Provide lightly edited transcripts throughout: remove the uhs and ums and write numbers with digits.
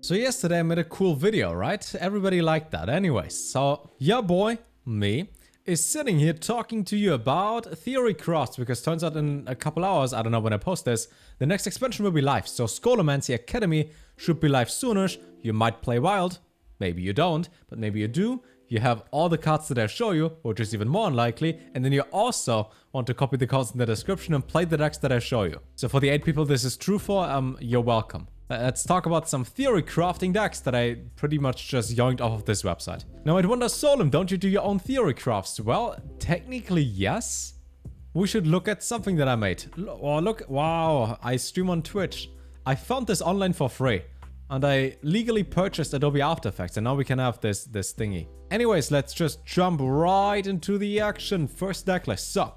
So yesterday I made a cool video, right? Everybody liked that. Anyways, so your boy, me, is sitting here talking to you about Theory Crafts, because turns out in a couple hours, I don't know when I post this, the next expansion will be live. So Scholomance, the Academy, should be live soonish. You might play wild, maybe you don't, but maybe you do. You have all the cards that I show you, which is even more unlikely, and then you also want to copy the cards in the description and play the decks that I show you. So for the 8 people this is true for, you're welcome. Let's talk about some theory crafting decks that I pretty much just yoinked off of this website. Now I'd wonder, Solem, don't you do your own theory crafts? Well, technically yes. We should look at something that I made. Oh, look, wow, I stream on Twitch. I found this online for free. And I legally purchased Adobe After Effects, and now we can have this thingy. Anyways, let's just jump right into the action. First deck list. So,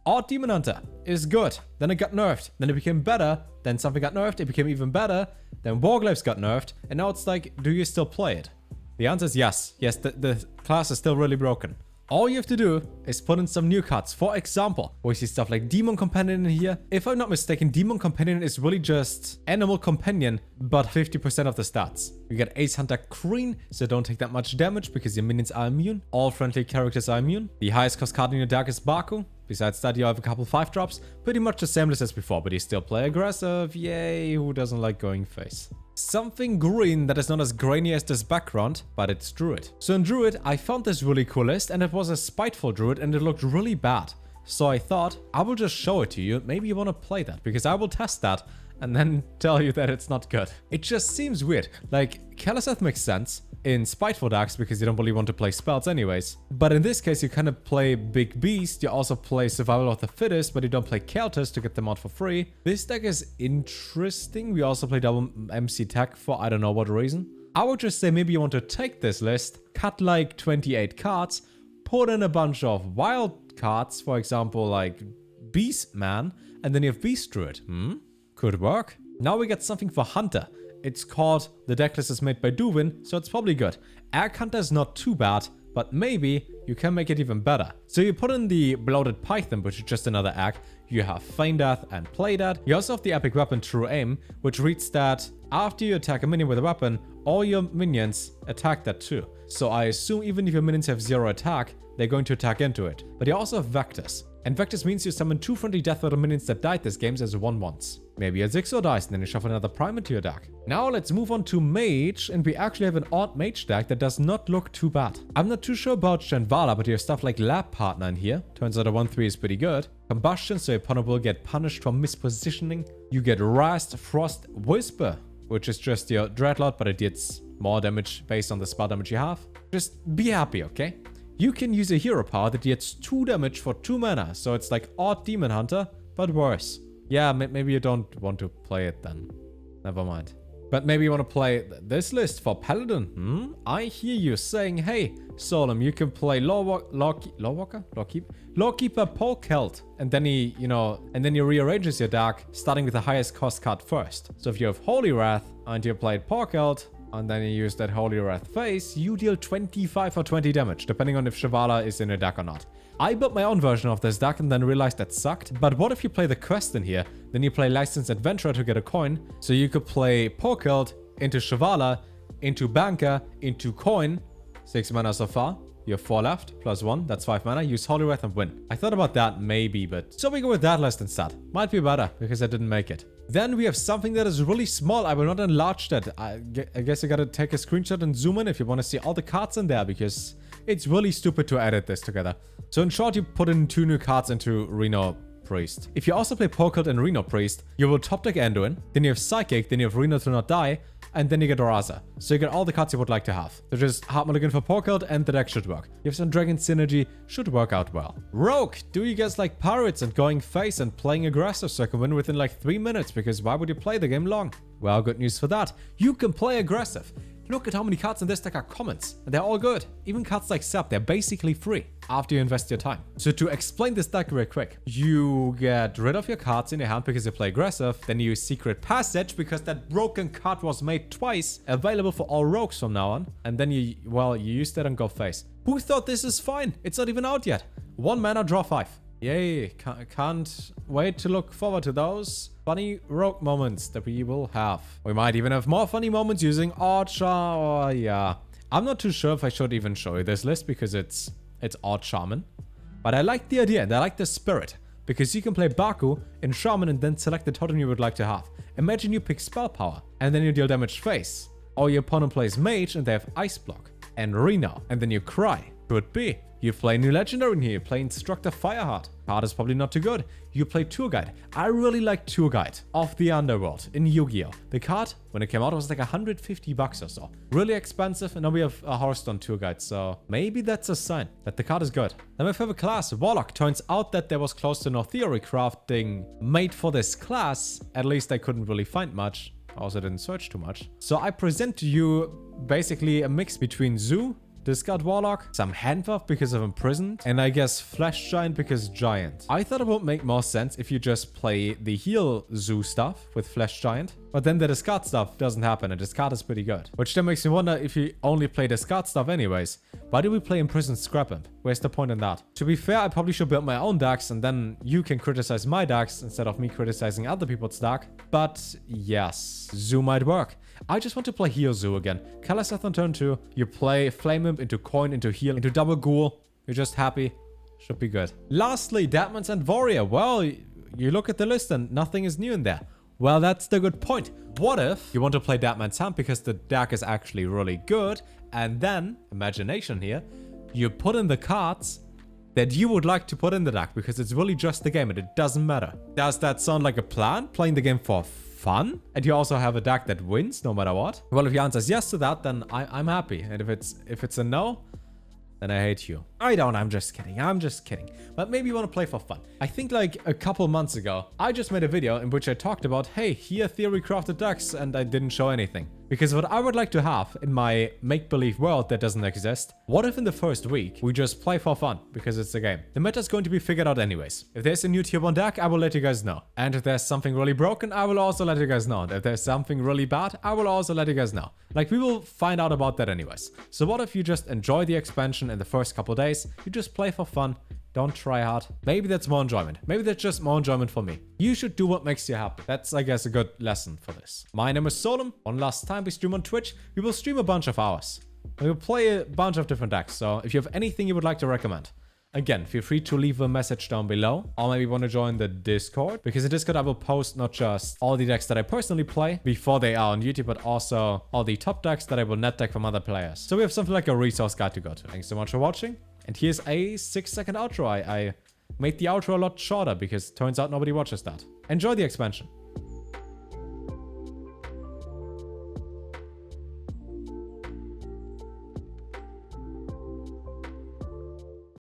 Odd Demon Hunter is good. Then it got nerfed. Then it became better. Then something got nerfed. It became even better. Then Warglaives got nerfed. And now it's like, do you still play it? The answer is yes. Yes, the class is still really broken. All you have to do is put in some new cards. For example, we see stuff like Demon Companion in here. If I'm not mistaken, Demon Companion is really just Animal Companion, but 50% of the stats. You get Ace Hunter Green, so don't take that much damage because your minions are immune. All friendly characters are immune. The highest cost card in your deck is Baku. Besides that, you have a couple 5-drops. Pretty much the same list as before, but you still play aggressive. Yay, who doesn't like going face? Something green that is not as grainy as this background, but it's Druid. So in Druid, I found this really cool list, and it was a Spiteful Druid, and it looked really bad. So I thought, I will just show it to you. Maybe you want to play that, because I will test that and then tell you that it's not good. It just seems weird. Like, Kaliseth makes sense in Spiteful decks because you don't really want to play spells anyways. But in this case, you kind of play Big Beast, you also play Survival of the Fittest, but you don't play Keltis to get them out for free. This deck is interesting. We also play double MC Tech for I don't know what reason. I would just say maybe you want to take this list, cut like 28 cards, put in a bunch of wild cards, for example like Beast Man, and then you have Beast Druid. Could work. Now we get something for Hunter. It's called, the decklist is made by Duwin, so it's probably good. Egg Hunter is not too bad, but maybe you can make it even better. So you put in the Bloated Python, which is just another egg. You have Feign Death and Play Dead. You also have the epic weapon True Aim, which reads that after you attack a minion with a weapon, all your minions attack that too. So I assume even if your minions have 0 attack, they're going to attack into it. But you also have Vectors. And Vectors means you summon 2 friendly Deathrattle minions that died this game as 1/1s. Maybe a Zigzor dies and then you shuffle another Prime into your deck. Now let's move on to Mage, and we actually have an odd Mage deck that does not look too bad. I'm not too sure about Shenvala, but you have stuff like Lab Partner in here. Turns out a 1/3 is pretty good. Combustion, so your opponent will get punished for mispositioning. You get Rast Frost Whisper, which is just your Dreadlord, but it deals more damage based on the spell damage you have. Just be happy, okay? You can use a hero power that deals 2 damage for 2 mana, so it's like Odd Demon Hunter, but worse. Yeah, maybe you don't want to play it then. Never mind. But maybe you want to play this list for Paladin. I hear you saying, hey, Solem, you can play Lawkeeper Polkelt. And then he, and then he rearranges your deck, starting with the highest cost card first. So if you have Holy Wrath and you played Polkelt, and then you use that Holy Wrath face, you deal 25 or 20 damage, depending on if Shenvala is in your deck or not. I built my own version of this deck and then realized that sucked. But what if you play the quest in here? Then you play Licensed Adventurer to get a coin. So you could play Polkelt into Shenvala, into Banker, into Coin. 6 mana so far. You have 4 left, +1, that's 5 mana. Use Holy Wrath and win. I thought about that maybe, but so we go with that list instead. Might be better, because I didn't make it. Then we have something that is really small. I will not enlarge that. I guess I gotta take a screenshot and zoom in if you want to see all the cards in there, because it's really stupid to edit this together. So in short, you put in 2 new cards into Reno Priest. If you also play Polkelt and Reno Priest, you will top deck Anduin, then you have Psychic, then you have Reno to not die, and then you get Raza. So you get all the cards you would like to have. So just hard mulligan for Polkelt and the deck should work. You have some Dragon Synergy, should work out well. Rogue, do you guys like pirates and going face and playing aggressive so you can win within like 3 minutes? Because why would you play the game long? Well, good news for that. You can play aggressive. Look at how many cards in this deck are commons, and they're all good. Even cards like Sap, they're basically free after you invest your time. So to explain this deck real quick, you get rid of your cards in your hand because you play aggressive, then you use Secret Passage because that broken card was made twice, available for all rogues from now on, and then you use that and go face. Who thought this is fine? It's not even out yet. 1 mana, draw 5. Yay, can't wait to look forward to those funny rogue moments that we will have. We might even have more funny moments using Archer or yeah. I'm not too sure if I should even show you this list because it's Odd Shaman. But I like the idea and I like the spirit. Because you can play Baku in Shaman and then select the totem you would like to have. Imagine you pick Spell Power and then you deal damage face. Or your opponent plays Mage and they have Ice Block. And Reno and then you cry. Could be. You play new legendary in here, you play Instructor Fireheart. Card is probably not too good. You play Tour Guide. I really like Tour Guide of the Underworld in Yu-Gi-Oh! The card, when it came out, was like 150 bucks or so. Really expensive, and now we have a Hearthstone Tour Guide, so maybe that's a sign that the card is good. Then my favorite class, Warlock. Turns out that there was close to no theory crafting made for this class. At least I couldn't really find much. I also didn't search too much. So I present to you basically a mix between Zoo, Discard Warlock, some Handbuff because of Imprisoned, and I guess Flesh Giant because Giant. I thought it would make more sense if you just play the heal Zoo stuff with Flesh Giant, but then the discard stuff doesn't happen and discard is pretty good. Which then makes me wonder if you only play discard stuff anyways. Why do we play Imprisoned Scrap Imp? Where's the point in that? To be fair, I probably should build my own decks and then you can criticize my decks instead of me criticizing other people's deck. But yes, Zoo might work. I just want to play Heal Zoo again. Kalaseth on turn 2. You play Flame Imp into Coin, into Heal, into Double Ghoul. You're just happy. Should be good. Lastly, Deadman's and Warrior. Well, you look at the list and nothing is new in there. Well, that's the good point. What if you want to play Deadman's Hand because the deck is actually really good, and then, imagination here, you put in the cards that you would like to put in the deck because it's really just the game and it doesn't matter. Does that sound like a plan? Playing the game for fun? And you also have a deck that wins no matter what? Well, if your answer is yes to that, then I'm happy. And if it's a no, then I hate you. I'm just kidding. I'm just kidding. But maybe you want to play for fun. I think like a couple months ago, I just made a video in which I talked about, hey, here theory crafted decks, and I didn't show anything. Because what I would like to have in my make-believe world that doesn't exist, what if in the first week we just play for fun because it's a game? The meta is going to be figured out anyways. If there's a new tier 1 deck, I will let you guys know. And if there's something really broken, I will also let you guys know. And if there's something really bad, I will also let you guys know. Like, we will find out about that anyways. So what if you just enjoy the expansion in the first couple days, you just play for fun, don't try hard. Maybe that's more enjoyment. Maybe that's just more enjoyment for me. You should do what makes you happy. That's, I guess, a good lesson for this. My name is Solem. One last time we stream on Twitch. We will stream a bunch of hours. We will play a bunch of different decks. So if you have anything you would like to recommend, again, feel free to leave a message down below. Or maybe you want to join the Discord. Because in Discord, I will post not just all the decks that I personally play before they are on YouTube, but also all the top decks that I will net deck from other players. So we have something like a resource guide to go to. Thanks so much for watching. And here's a 6-second outro. I made the outro a lot shorter because it turns out nobody watches that. Enjoy the expansion.